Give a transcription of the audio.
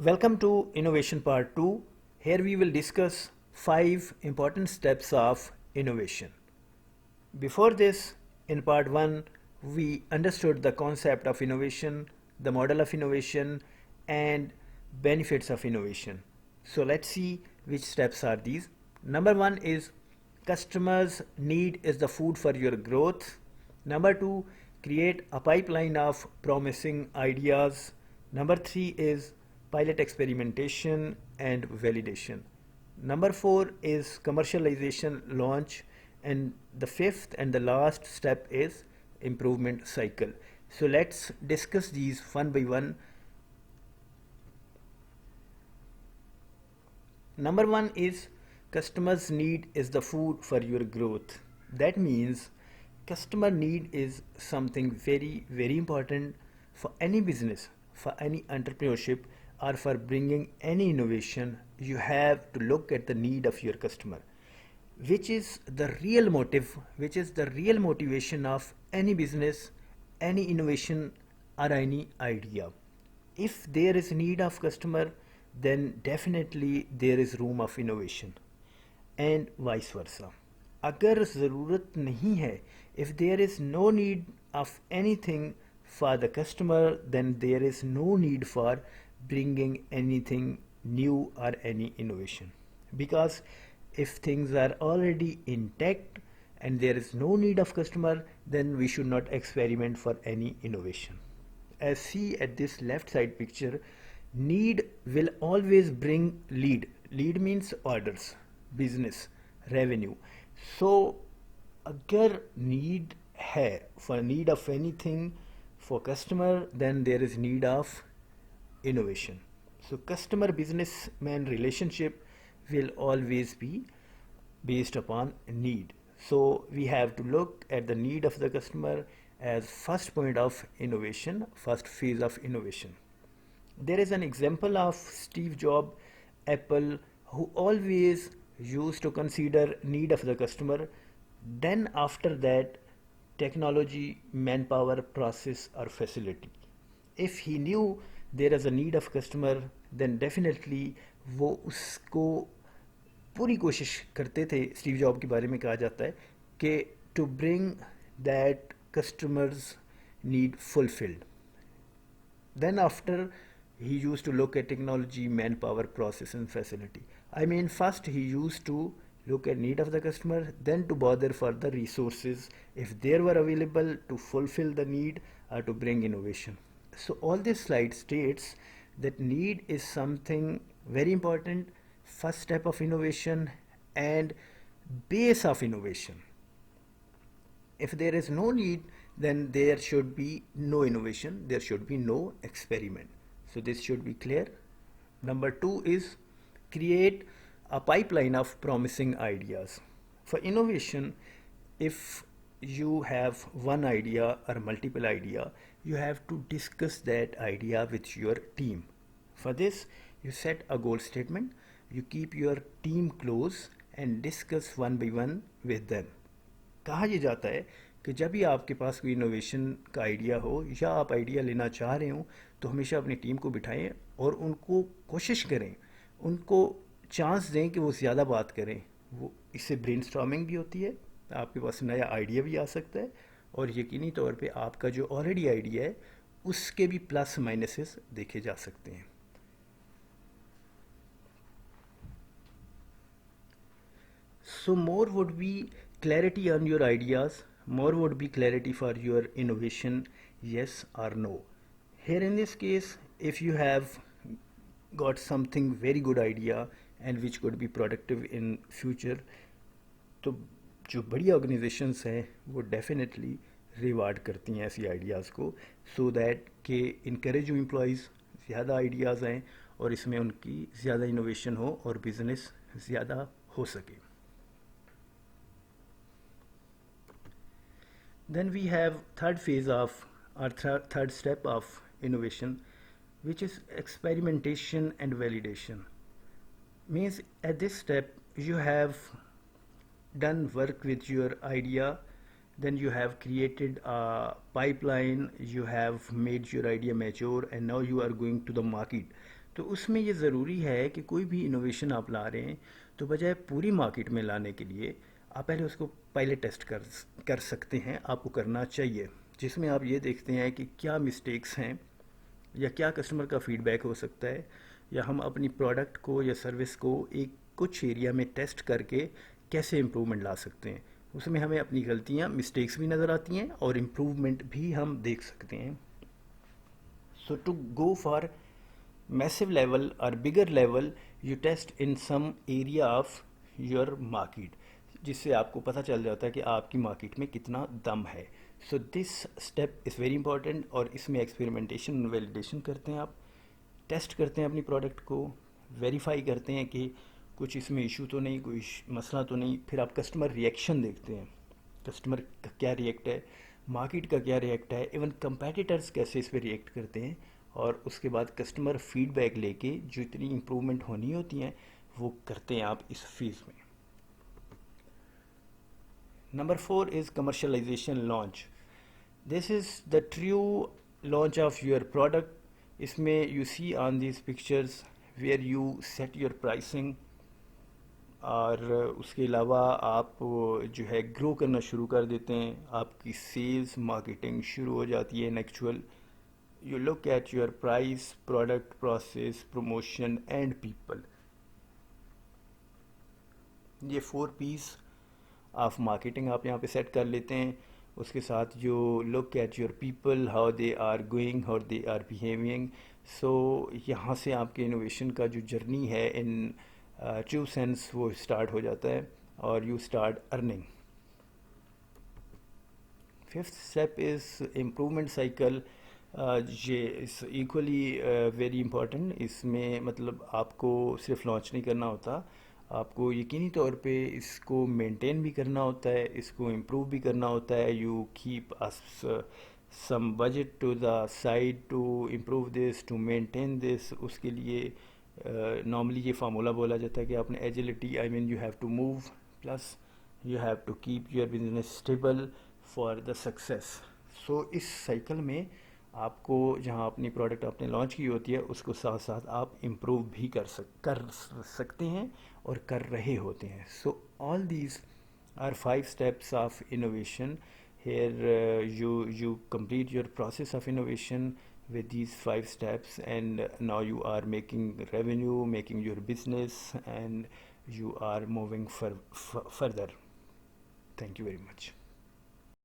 Welcome to Innovation Part 2. Here we will discuss 5 important steps of innovation. Before this, in Part 1, we understood the concept of innovation, the model of innovation, and benefits of innovation. So let's see which steps are these. Number 1 is customers' need is the food for your growth. Number 2, create a pipeline of promising ideas. Number 3 is pilot experimentation and validation. Number 4 is commercialization launch, and the fifth and the last step is improvement cycle. So let's discuss these one by one. Number 1 is customers need is the food for your growth. That means customer need is something very important for any business, for any entrepreneurship, or for bringing any innovation. You have to look at the need of your customer, which is the real motive, which is the real motivation of any business, any innovation, or any idea. If there is need of customer, then definitely there is room of innovation, and vice versa. अगर ज़रूरत नहीं है, if there is no need of anything for the customer, then there is no need for bringing anything new or any innovation. Because if things are already intact and there is no need of customer, then we should not experiment for any innovation. As see at this left side picture, need will always bring lead. Lead means orders, business, revenue. So अगर need है for need of anything for customer, then there is need of innovation. So customer businessman relationship will always be based upon need. So we have to look at the need of the customer as first point of innovation, first phase of innovation. There is an example of Steve Jobs, Apple, who always used to consider need of the customer. Then after that, technology, manpower, process or facility. If he knew there is a need of customer, then definitely वो उसको पूरी कोशिश करते थे. Steve job के बारे में कहा जाता है कि to bring that customers need fulfilled. Then after, he used to look at technology, manpower, process and facility. I mean, first he used to look at need of the customer, then to bother for the resources if there were available to fulfill the need or to bring innovation. So all this slide states that need is something very important, first step of innovation and base of innovation. If there is no need, then there should be no innovation, there should be no experiment. So this should be clear. Number 2 is create a pipeline of promising ideas. For innovation, if you have one idea or multiple idea, you have to discuss that idea with your team. For this, you set a goal statement, you keep your team close and discuss one by one with them. कहा यह जाता है कि जब भी आपके पास कोई innovation का आइडिया हो या आप आइडिया लेना चाह रहे हो, तो हमेशा अपनी टीम को बिठाएं और उनको कोशिश करें, उनको चांस दें कि वो ज़्यादा बात करें. वो इससे ब्रेनस्टॉर्मिंग भी होती है, आपके पास नया आइडिया भी आ सकता है और यकीनी तौर पे आपका जो ऑलरेडी आइडिया है उसके भी प्लस माइनसेस देखे जा सकते हैं. So more would be clarity on your ideas, more would be clarity for your innovation, yes or no. Here in this case, if you have got something very good idea and which could be productive in future, तो जो बड़ी organisations हैं वो definitely reward करती हैं ऐसी ideas को, so that कि इनकरेज एम्प्लॉयज़ ज़्यादा आइडियाज़ आएँ और इसमें उनकी ज़्यादा इनोवेशन हो और बिजनेस ज़्यादा हो सके. Then we have third phase of or third step of innovation, which is experimentation and validation. Means at this step you have done work with your idea, then you have created a pipeline, you have made your idea mature, and now you are going to the market تو اس میں یہ ضروری ہے کہ کوئی بھی innovation آپ لا رہے ہیں تو بجائے پوری مارکیٹ میں لانے کے لیے آپ پہلے اس کو پہلے ٹیسٹ کر سکتے ہیں، آپ کو کرنا چاہیے، جس میں آپ یہ دیکھتے ہیں کہ کیا مسٹیکس ہیں یا کیا کسٹمر کا فیڈ بیک ہو سکتا ہے، یا ہم اپنی پروڈکٹ کو یا سروس کو ایک کچھ ایریا میں ٹیسٹ کر کے کیسے امپرومنٹ لا سکتے ہیں۔ اس میں ہمیں اپنی غلطیاں مسٹیکس بھی نظر آتی ہیں اور امپروومنٹ بھی ہم دیکھ سکتے ہیں۔ So to go for massive level or bigger level, you test in some area of your market جس سے آپ کو پتہ چل جاتا ہے کہ آپ کی مارکیٹ میں کتنا دم ہے۔ So this step is very important, اور اس میں ایکسپیریمنٹیشن ویلیڈیشن کرتے ہیں، آپ ٹیسٹ کرتے ہیں اپنی پروڈکٹ کو، ویریفائی کرتے ہیں کہ کچھ اس میں ایشو تو نہیں، کوئی مسئلہ تو نہیں، پھر آپ کسٹمر ریئیکشن دیکھتے ہیں، کسٹمر کا کیا ریئیکٹ ہے، مارکیٹ کا کیا ریئیکٹ ہے، ایون کمپیٹیٹرز کیسے اس پہ ریئیکٹ کرتے ہیں، اور اس کے بعد کسٹمر فیڈ بیک لے کے جو اتنی امپرومنٹ ہونی ہوتی ہیں وہ کرتے ہیں آپ اس فیز میں۔ Number 4 is commercialization launch. This is the true launch of your product. اس میں you see on these pictures where you set your pricing، اور اس کے علاوہ آپ جو ہے گرو کرنا شروع کر دیتے ہیں، آپ کی سیلز مارکیٹنگ شروع ہو جاتی ہے in actual. You look at your price, product, process, promotion and people. یہ 4 P's آف مارکیٹنگ آپ یہاں پہ سیٹ کر لیتے ہیں۔ اس کے ساتھ جو look at your people, how they are going, how they are behaving, so یہاں سے آپ کے انوویشن کا جو جرنی ہے ان ٹرو سینس وہ اسٹارٹ ہو جاتا ہے، اور you start earning. 5th step is improvement cycle. یہ اس ایکولی ویری امپورٹنٹ۔ اس میں مطلب آپ کو صرف لانچ نہیں کرنا ہوتا، آپ کو یقینی طور پہ اس کو مینٹین بھی کرنا ہوتا ہے، اس کو امپروو بھی کرنا ہوتا ہے۔ You keep some budget to the side to improve this, to maintain this. اس کے لیے نارملی یہ فارمولہ بولا جاتا ہے کہ آپ نے agility, I mean you have to move, plus you have to keep your business stable for the success. So اس سائیکل میں آپ کو جہاں اپنی پروڈکٹ آپ نے لانچ کی ہوتی ہے اس کو ساتھ ساتھ آپ امپروو بھی کر سکتے ہیں اور کر رہے ہوتے ہیں۔ So all these are 5 steps of innovation. Here you complete your process of innovation with these 5 steps, and now you are making revenue, making your business, and you are moving further. Thank you very much.